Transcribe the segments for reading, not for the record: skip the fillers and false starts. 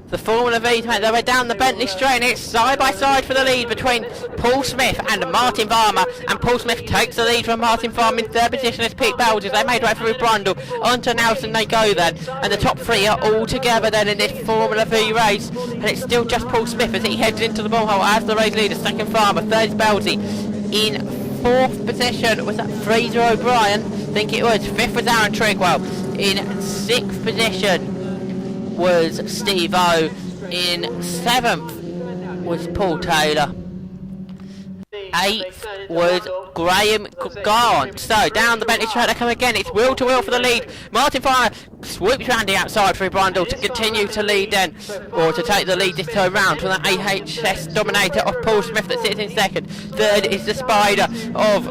The Formula Vee to make their way down the Bentley straight, and it's side by side for the lead between Paul Smith and Martin Farmer, and Paul Smith takes the lead from Martin Farmer. In third position is Pete Bells as they made way through Brundle. Onto Nelson they go then, and the top three are all together then in this Formula Vee race, and it's still just Paul Smith as he heads into the bomb hole as the race leader. Second Farmer, third is Belsey. In fourth position was that Fraser O'Brien, I think it was. Fifth was Aaron Trigwell. In sixth position was Steve O. In seventh was Paul Taylor. Eighth was Graham Garnt. So down the Bentley straight they come again. It's wheel to wheel for the lead. Martin Farmer swoops round the outside through Brundle to continue to lead then, or to take the lead this time round from the AHS dominator of Paul Smith that sits in second. Third is the Spider of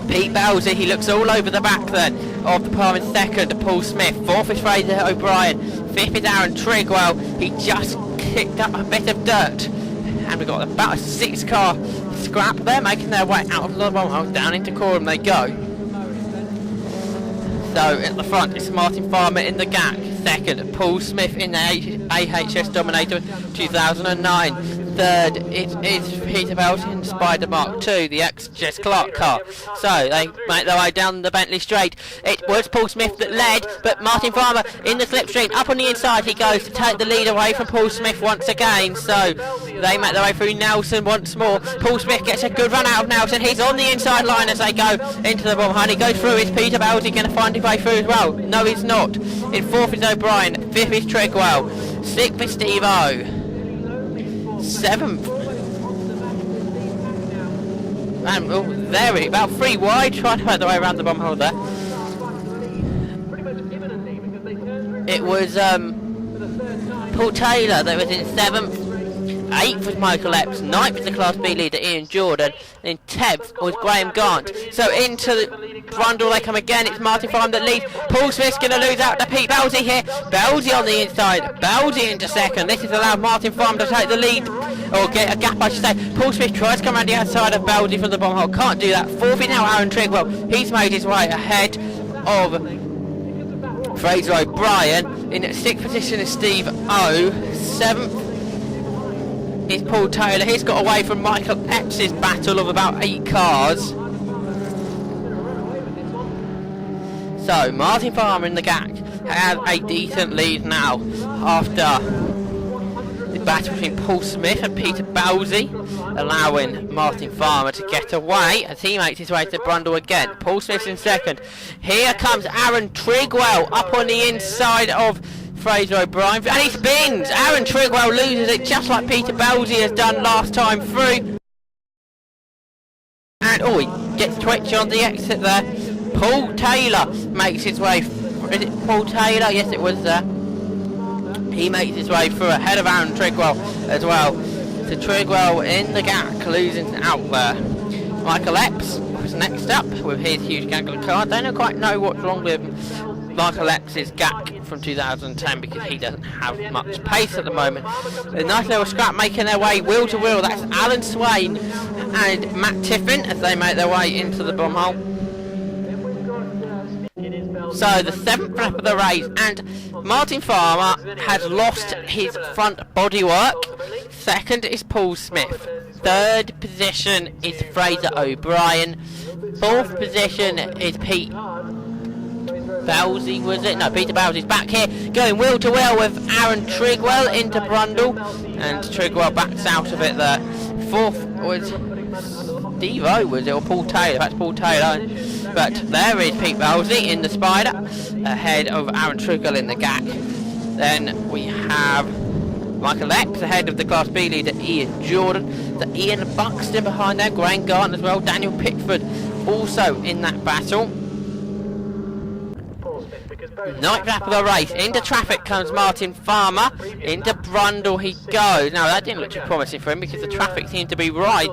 Pete Bowsey. He looks all over the back then of the palm in second. Paul Smith. Fourth is Fraser O'Brien. Fifth is Aaron Trigwell. He just kicked up a bit of dirt, and we've got about a 6-car scrap there making their way out of the bomb down into Coram they go. So at the front it's Martin Farmer in the GAC. Second, Paul Smith in the AHS Dominator 2009. Third, it is Peter Belton in Spider Mark II, the ex-Jess Clark car. So they make their way down the Bentley straight. It was Paul Smith that led, but Martin Farmer in the slipstream. Up on the inside he goes to take the lead away from Paul Smith once again. So they make their way through Nelson once more. Paul Smith gets a good run out of Nelson. He's on the inside line as they go into the bomb. And he goes through. Is Peter Belton going to find his way through as well? No, he's not. In fourth is O'Brien. Fifth is Trigwell. Sixth is Steve O. Seventh, and there we about 3 wide, trying to find the way around the bomb hole there. It was Paul Taylor that was in seventh. Eighth was Michael Epps. Ninth was the Class B leader Ian Jordan, and 10th was Graham Garnt. So into the Brundle they come again. It's Martin Farm that leads. Paul Smith's going to lose out to Pete Belsey here. Belsey on the inside. Belsey into second. This has allowed Martin Farm to take the lead, or get a gap I should say. Paul Smith tries to come around the outside of Belsey from the bomb hole. Can't do that. Fourth is now Aaron Trigwell. He's made his way ahead of Fraser O'Brien. In sixth position is Steve O. Seventh is Paul Taylor. He's got away from Michael Epps' battle of about 8 cars. So Martin Farmer in the GAC has a decent lead now after the battle between Paul Smith and Peter Bowsey, allowing Martin Farmer to get away as he makes his way to Brundle again. Paul Smith's in second. Here comes Aaron Trigwell up on the inside of Fraser O'Brien, and he spins. Aaron Trigwell loses it just like Peter Belsey has done last time through. And he gets twitchy on the exit there. Paul Taylor makes his way. Is it Paul Taylor? Yes, it was there. He makes his way through ahead of Aaron Trigwell as well. So Trigwell in the GAC losing out there. Michael Epps was next up with his huge gangler car. I don't quite know what's wrong with Michael Epps' GAC from 2010 because he doesn't have much pace at the moment. A nice little scrap making their way wheel to wheel. That's Alan Swain and Matt Tiffin as they make their way into the bomb hole. So the 7th lap of the race, and Martin Farmer has lost his front bodywork. Second is Paul Smith. Third position is Fraser O'Brien. Fourth position is Pete Bowsey, was it? No, Peter Bowsey's back here, going wheel to wheel with Aaron Trigwell into Brundle, and Trigwell backs out of it there. Fourth was Steve O, was it, or Paul Taylor? That's Paul Taylor. But there is Pete Bowsey in the Spider, ahead of Aaron Trigwell in the GAC. Then we have Michael Epps ahead of the Class B leader Ian Jordan. The Ian Buxton behind there, Graham Garnt as well. Daniel Pickford also in that battle. Ninth lap of the race. Into traffic comes Martin Farmer. Into Brundle he goes. Now that didn't look too promising for him because the traffic seemed to be right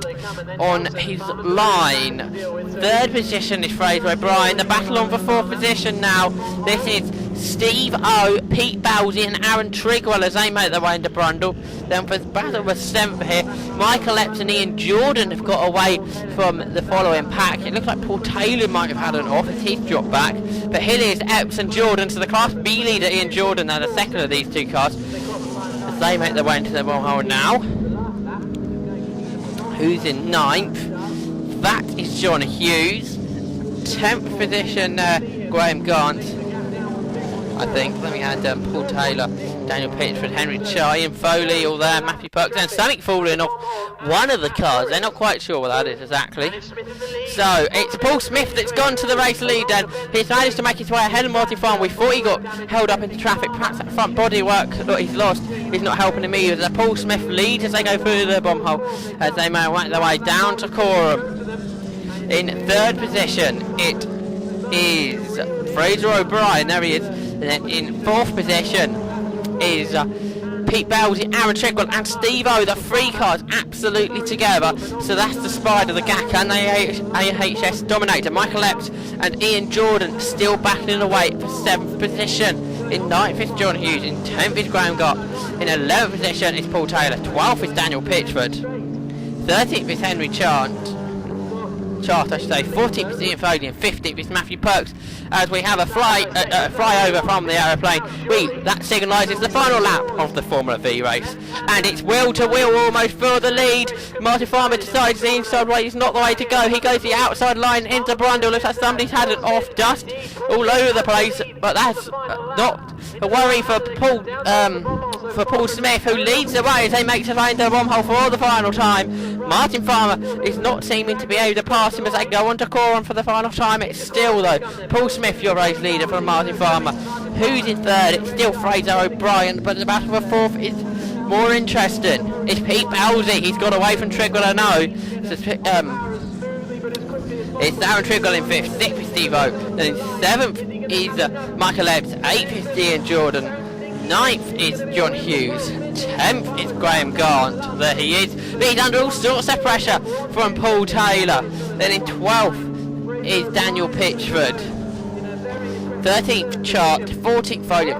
on his line. Third position is Fraser O'Brien. The battle on for fourth position now. This is Steve O, Pete Bowsey and Aaron Trigwell as they make their way into Brundle. Then for the battle with 7th here, Michael Epps and Ian Jordan have got away from the following pack. It looks like Paul Taylor might have had an off as he's dropped back. But here is Epps and Jordan, so the Class B leader Ian Jordan now the second of these two cars. The as they make their way into the wormhole now. Who's in 9th? That is John Hughes. 10th position, Graham Gaunt, I think. Let me add Paul Taylor, Daniel Pitchford, Henry Chai and Foley all there, Matthew Perks, and something falling off one of the cars. They're not quite sure what that is exactly. So it's Paul Smith that's gone to the race lead, and he's managed to make his way ahead of Martin Farm. We thought he got held up into traffic. Perhaps that front body work that he's lost is not helping him either. Paul Smith leads as they go through the bomb hole, as they make their way down to Coram. In 3rd position, it is Fraser O'Brien. There he is. And then in 4th position is Pete Belzy, Aaron Trigwell and Steve-O. The 3 cars absolutely together. So that's the Spider, the GAC and the AHS Dominator. Michael Epps and Ian Jordan still battling away for 7th position. In 9th is John Hughes. In 10th is Graham Gott. In 11th position is Paul Taylor. 12th is Daniel Pitchford. 13th is Henry Chart, I should say. 14th is Ian Foley and 15th is Matthew Perks. As we have a flyover from the aeroplane, that signalises the final lap of the Formula Vee race, and it's wheel to wheel almost for the lead. Martin Farmer decides the inside way is not the way to go. He goes the outside line into Brundle. Looks like somebody's had an off, dust all over the place, but that's not a worry for Paul Smith, who leads the way as they make their way into the bomb hole for the final time. Martin Farmer is not seeming to be able to pass him as they go on to Coram for the final time. It's still, though, Paul Smith, your race leader, from Martin Farmer. Who's in 3rd? It's still Fraser O'Brien, but the battle for 4th is more interesting. It's Pete Belzy. He's got away from Trigwell, I know. It's Aaron Trigwell in 5th, 6th is Steve-O. Then in 7th is Michael Epps, 8th is Ian Jordan, 9th is John Hughes, 10th is Graham Gaunt. There he is. But he's under all sorts of pressure from Paul Taylor. Then in 12th is Daniel Pitchford, 13th Chart, 14th Foley,